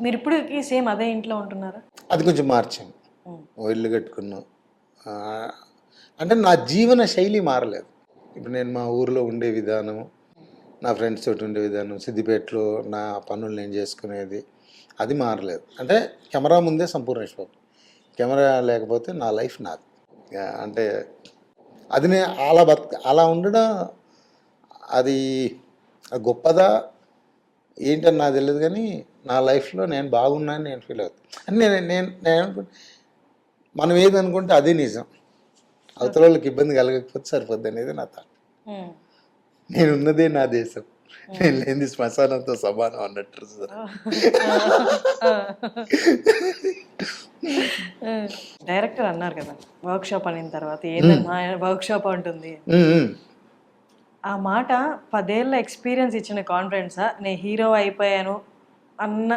మీరు ఇప్పటికి సేమ్ అదే ఇంట్లో ఉంటున్నారా? అది కొంచెం మార్చాను. ఓ ఇల్లు కట్టుకున్నాం. అంటే నా జీవన శైలి మారలేదు. ఇప్పుడు నేను మా ఊర్లో ఉండే విధానం, నా ఫ్రెండ్స్ తోటి ఉండే విధానం, సిద్దిపేటలో నా పనులు నేను చేసుకునేది అది మారలేదు. అంటే కెమెరా ముందే సంపూర్ణ నిష్పత్తి. కెమెరా లేకపోతే నా లైఫ్ నాది. అంటే అది నేను అలా ఉండడం అది గొప్పదా ఏంటని నాకు తెలియదు, కానీ నా లైఫ్లో నేను బాగున్నాను నేను ఫీల్ అవుతాను. అని నేను అనుకుంటా, మనం ఏది అనుకుంటే అదే నిజం. అవతల వాళ్ళకి ఇబ్బంది కలగకపోతే సరిపోద్ది అనేది నా థాట్. నేను ఉన్నదే నా దేశం, నేను లేని శ్మశానంతో సమానం అన్నట్టు సార్. డైరెక్టర్ అన్నారు కదా, వర్క్ షాప్ అయిన తర్వాత ఏదన్నా వర్క్ షాప్ ఉంటుంది. ఆ మాట 10 ఏళ్ళ ఎక్స్పీరియన్స్ ఇచ్చిన కాన్ఫిడెన్సా నేను హీరో అయిపోయాను అన్న